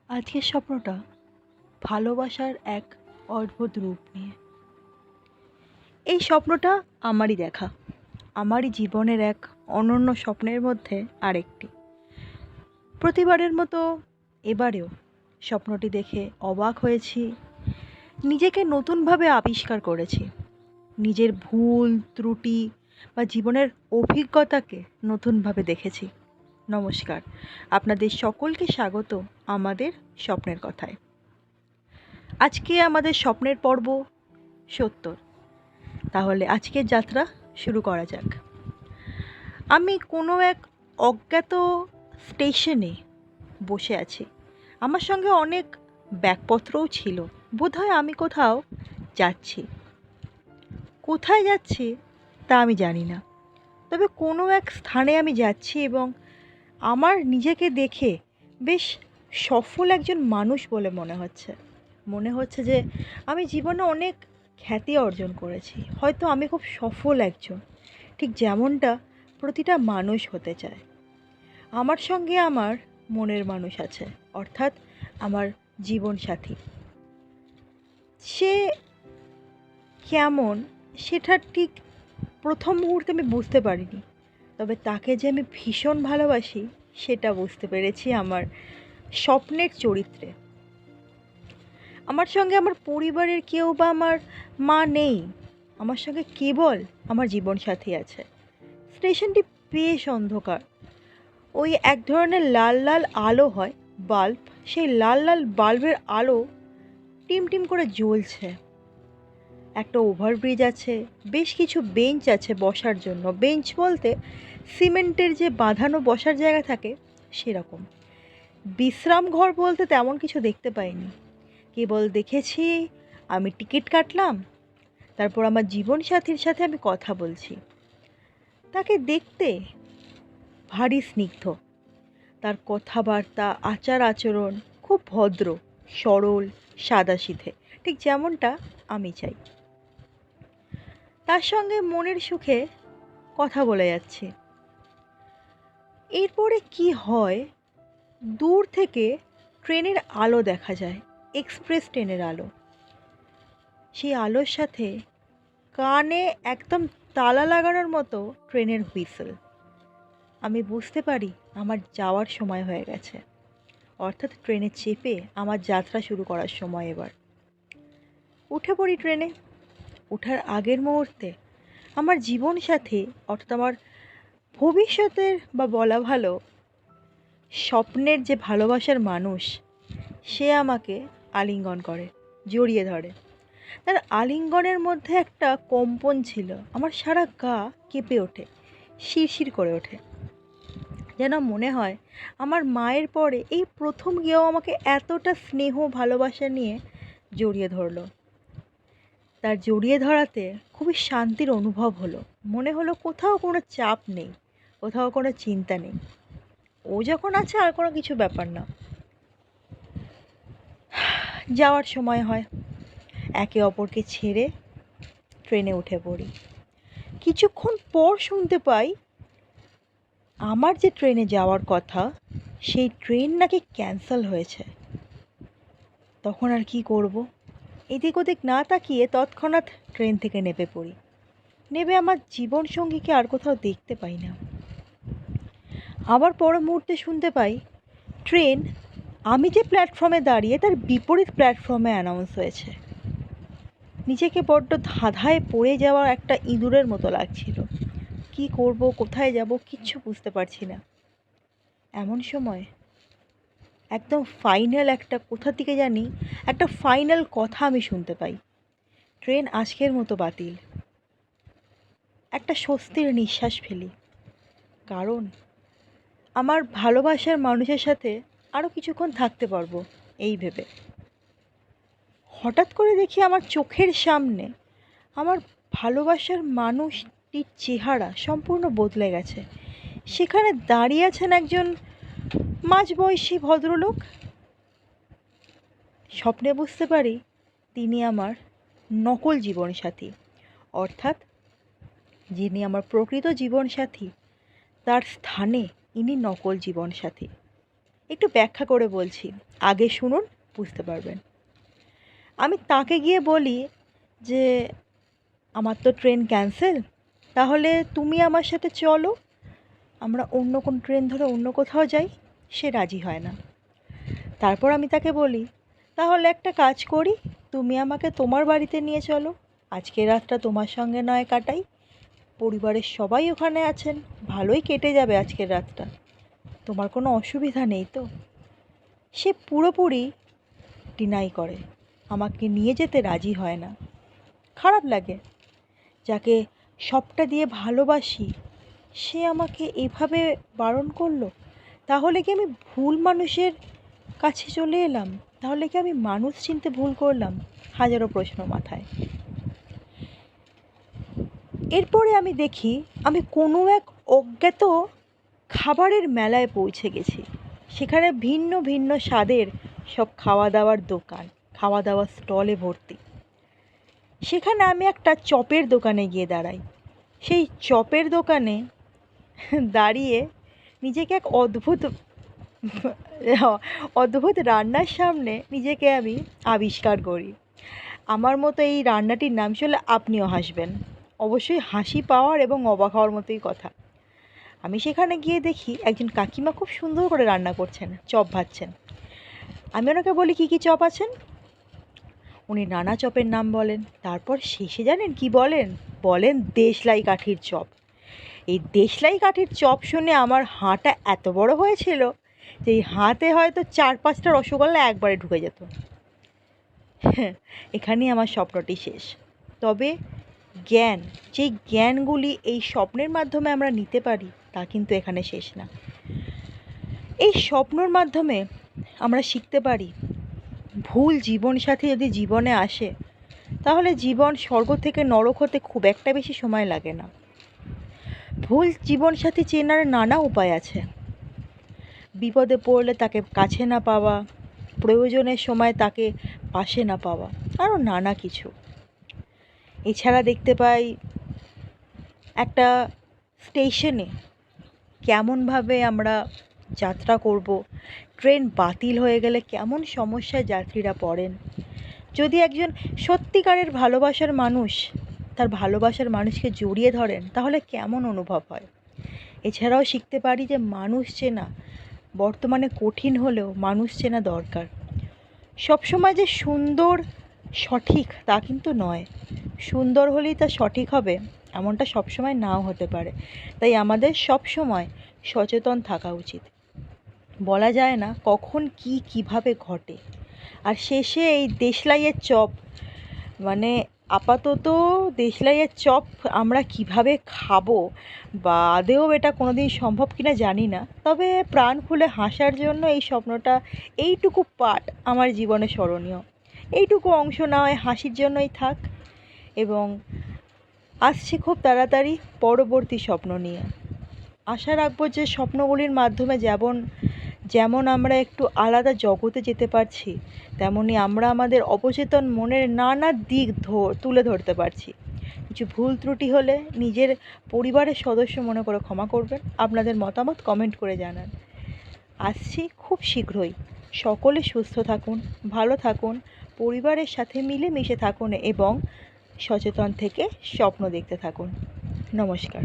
আজকের স্বপ্নটা ভালোবাসার এক অদ্ভুত রূপ নিয়ে। এই স্বপ্নটা আমারই দেখা, আমারই জীবনের এক অনন্য স্বপ্নের মধ্যে আরেকটি। প্রতিবারের মতো এবারেও স্বপ্নটি দেখে অবাক হয়েছি, নিজেকে নতুনভাবে আবিষ্কার করেছি, নিজের ভুল ত্রুটি বা জীবনের অভিজ্ঞতাকে নতুনভাবে দেখেছি। নমস্কার, আপনাদের সকলকে স্বাগত আমাদের স্বপ্নের কথায়। আজকে আমাদের স্বপ্নের পর্ব ৭০। তাহলে আজকের যাত্রা শুরু করা যাক। আমি কোনো এক অজ্ঞাত স্টেশনে বসে আছি। আমার সঙ্গে অনেক ব্যাগপত্রও ছিল। বোধহয় আমি কোথাও যাচ্ছি। কোথায় যাচ্ছি তা আমি জানি না, তবে কোনো এক স্থানে আমি যাচ্ছি এবং আমার নিজেকে দেখে বেশ সফল একজন মানুষ বলে মনে হচ্ছে যে আমি জীবনে অনেক খ্যাতি অর্জন করেছি। হয়তো আমি খুব সফল একজন, ঠিক যেমনটা প্রতিটা মানুষ হতে চায়। আমার সঙ্গে আমার মনের মানুষ আছে, অর্থাৎ আমার জীবনসাথী। সে কেমন সেটা ঠিক প্রথম মুহূর্তে আমি বুঝতে পারিনি, তবে তাকে যে আমি ভীষণ ভালোবাসি সেটা বুঝতে পেরেছি আমার স্বপ্নের চরিত্রে। আমার সঙ্গে আমার পরিবারের কেউ বা আমার মা নেই, আমার সঙ্গে কেবল আমার জীবনসাথী আছে। স্টেশনটি বেশ অন্ধকার। ওই এক ধরনের লাল লাল আলো হয়, বাল্ব, সেই লাল লাল বাল্বের আলো টিম টিম করে জ্বলছে। একটা ওভারব্রিজ আছে, বেশ কিছু বেঞ্চ আছে বসার জন্য। বেঞ্চ বলতে সিমেন্টের যে বাঁধানো বসার জায়গা থাকে সেরকম। বিশ্রাম ঘর বলতে তেমন কিছু দেখতে পাইনি, কেবল দেখেছি আমি টিকিট কাটলাম, তারপর আমার জীবনসাথীর সাথে আমি কথা বলছি। তাকে দেখতে ভারী স্নিগ্ধ, তার কথাবার্তা আচার আচরণ খুব ভদ্র, সরল, সাদাসিধে, ঠিক যেমনটা আমি চাই। তার সঙ্গে মনের সুখে কথা বলে যাচ্ছি। এরপরে কি হয়, দূর থেকে ট্রেনের আলো দেখা যায়, এক্সপ্রেস ট্রেনের আলো। সেই আলোর সাথে কানে একদম তালা লাগানোর মতো ট্রেনের হুইসেল। আমি বুঝতে পারি আমার যাওয়ার সময় হয়ে গেছে, অর্থাৎ ট্রেনে চেপে আমার যাত্রা শুরু করার সময়। এবার উঠে পড়ি ট্রেনে। ওঠার আগের মুহূর্তে আমার জীবনসাথী, অর্থাৎ আমার ভবিষ্যতের বা বলা ভালো স্বপ্নের যে ভালোবাসার মানুষ, সে আমাকে আলিঙ্গন করে, জড়িয়ে ধরে। তার আলিঙ্গনের মধ্যে একটা কম্পন ছিল, আমার সারা গা কেঁপে ওঠে, শিরশির করে ওঠে। যেন মনে হয় আমার মায়ের পরে এই প্রথম কেউ আমাকে এতটা স্নেহ ভালোবাসা নিয়ে জড়িয়ে ধরলো। তার জড়িয়ে ধরাতে খুবই শান্তির অনুভব হলো। মনে হলো কোথাও কোনো চাপ নেই, কোথাও কোনো চিন্তা নেই। ও যখন আছে আর কোনো কিছু ব্যাপার না। যাওয়ার সময় হয়, একে অপরকে ছেড়ে ট্রেনে উঠে পড়ি। কিছুক্ষণ পর শুনতে পাই আমার যে ট্রেনে যাওয়ার কথা সেই ট্রেন নাকি ক্যান্সেল হয়েছে। তখন আর কি করব, এদিক ওদিক না তাকিয়ে তৎক্ষণাৎ ট্রেন থেকে নেমে পড়ি। নেমে আমার জীবনসঙ্গীকে আর কোথাও দেখতে পাই না। আবার পর মুহূর্তে শুনতে পাই ট্রেন আমি যে প্ল্যাটফর্মে দাঁড়িয়ে তার বিপরীত প্ল্যাটফর্মে অ্যানাউন্স হয়েছে। নিজেকে বড্ড ধাঁধায় পড়ে যাওয়ার একটা ইঁদুরের মতো লাগছিল। কি করব, কোথায় যাব, কিচ্ছু বুঝতে পারছি না। এমন সময় একদম ফাইনাল একটা কোথা থেকে জানি একটা ফাইনাল কথা আমি শুনতে পাই, ট্রেন আজকের মতো বাতিল। একটা স্বস্তির নিঃশ্বাস ফেলি, কারণ আমার ভালোবাসার মানুষের সাথে আরও কিছুক্ষণ থাকতে পারবো এই ভেবে। হঠাৎ করে দেখি আমার চোখের সামনে আমার ভালোবাসার মানুষটির চেহারা সম্পূর্ণ বদলে গেছে। সেখানে দাঁড়িয়ে আছেন একজন মাঝবয়সী ভদ্রলোক। স্বপ্নে বুঝতে পারি তিনি আমার নকল জীবনসাথী, অর্থাৎ যিনি আমার প্রকৃত জীবনসাথী তার স্থানে ইনি নকল জীবনসাথী। একটু ব্যাখ্যা করে বলছি, আগে শুনুন, বুঝতে পারবেন। আমি তাকে গিয়ে বলি যে আমার তো ট্রেন ক্যান্সেল, তাহলে তুমি আমার সাথে চলো, আমরা অন্য কোন ট্রেন ধরে অন্য কোথাও যাই। সে রাজি হয় না। তারপর আমি তাকে বলি, তাহলে একটা কাজ করি, তুমি আমাকে তোমার বাড়িতে নিয়ে চলো, আজকের রাতটা তোমার সঙ্গে নয় কাটাই, পরিবারের সবাই ওখানে আছেন, ভালোই কেটে যাবে আজকের রাতটা, তোমার কোনো অসুবিধা নেই তো? সে পুরোপুরি ডিনাই করে, আমাকে নিয়ে যেতে রাজি হয় না। খারাপ লাগে, যাকে সবটা দিয়ে ভালোবাসি সে আমাকে এভাবে বারণ করলো। তাহলে কি আমি ভুল মানুষের কাছে চলে এলাম? তাহলে কি আমি মানুষ চিনতে ভুল করলাম? হাজারো প্রশ্ন মাথায়। এরপরে আমি দেখি আমি কোনো এক অজ্ঞাত খাবারের মেলায় পৌঁছে গেছি। সেখানে ভিন্ন ভিন্ন স্বাদের সব খাওয়া দাওয়ার দোকান, খাওয়া দাওয়ার স্টলে ভর্তি। সেখানে আমি একটা চপের দোকানে গিয়ে দাঁড়াই। সেই চপের দোকানে দাঁড়িয়ে নিজেকে এক অদ্ভুত রান্নার সামনে নিজেকে আমি আবিষ্কার করি। আমার মতো এই রান্নাটির নাম শুনলে আপনিও হাসবেন, অবশ্যই হাসি পাওয়ার এবং অবাক হওয়ার মতোই কথা। আমি সেখানে গিয়ে দেখি একজন কাকিমা খুব সুন্দর করে রান্না করছেন, চপ ভাজছেন। আমি ওনাকে বলি, কী কী চপ আছেন? উনি নানা চপের নাম বলেন। তারপর শেষে জানেন কি বলেন? বলেন দেশলাই কাঠির চপ। এই দেশলাই কাঠির চপ শুনে আমার হাঁটা এত বড় হয়েছিল যে এই হাতে হয়তো 4-5টা রসগোল্লা একবারে ঢুকে যেত। এখানেই আমার স্বপ্নটি শেষ। তবে জ্ঞান, যেই জ্ঞানগুলি এই স্বপ্নের মাধ্যমে আমরা নিতে পারি তা কিন্তু এখানে শেষ না। এই স্বপ্নর মাধ্যমে আমরা শিখতে পারি ভুল জীবনসাথী যদি জীবনে আসে তাহলে জীবন স্বর্গ থেকে নরক হতে খুব একটা বেশি সময় লাগে না। ভুল জীবনসাথী চেনার নানা উপায় আছে। বিপদে পড়লে তাকে কাছে না পাওয়া, প্রয়োজনের সময় তাকে পাশে না পাওয়া, আরও নানা কিছু। এছাড়া দেখতে পাই একটা স্টেশনে কেমনভাবে আমরা যাত্রা করব, ট্রেন বাতিল হয়ে গেলে কেমন সমস্যায় যাত্রীরা পড়েন। যদি একজন সত্যিকারের ভালোবাসার মানুষ তার ভালোবাসার মানুষকে জড়িয়ে ধরেন তাহলে কেমন অনুভব হয়। এছাড়াও শিখতে পারি যে মানুষ চেনা বর্তমানে কঠিন হলেও মানুষ চেনা দরকার। সবসময় যে সুন্দর সঠিক তা কিন্তু নয়, সুন্দর হলেই তা সঠিক হবে এমনটা সবসময় নাও হতে পারে। তাই আমাদের সবসময় সচেতন থাকা উচিত। বলা যায় না কখন কি কিভাবে ঘটে। আর শেষে এই দেশলাইয়ের চপ, মানে আপাতত দেশলাইয়ের চপ আমরা কিভাবে খাবো বা আদেও এটা কোনো দিন সম্ভব কিনা জানি না, তবে প্রাণ খুলে হাসার জন্য এই স্বপ্নটা, এইটুকু পার্ট আমার জীবনে স্মরণীয়। এইটুকু অংশ না হয় হাসির জন্যই থাক, এবং আসছি খুব তাড়াতাড়ি পরবর্তী স্বপ্ন নিয়ে। আশা রাখবো যে স্বপ্নগুলির মাধ্যমে যেমন আমরা একটু আলাদা জগতে যেতে পারছি, তেমনি আমরা আমাদের অবচেতন মনের নানা দিক তুলে ধরতে পারছি। কিছু ভুল ত্রুটি হলে নিজের পরিবারের সদস্য মনে করে ক্ষমা করবেন। আপনাদের মতামত কমেন্ট করে জানান। আসছি খুব শীঘ্রই। সকলে সুস্থ থাকুন, ভালো থাকুন, পরিবারের সাথে মিলেমিশে থাকুন এবং সচেতন থেকে স্বপ্ন দেখতে থাকুন। নমস্কার।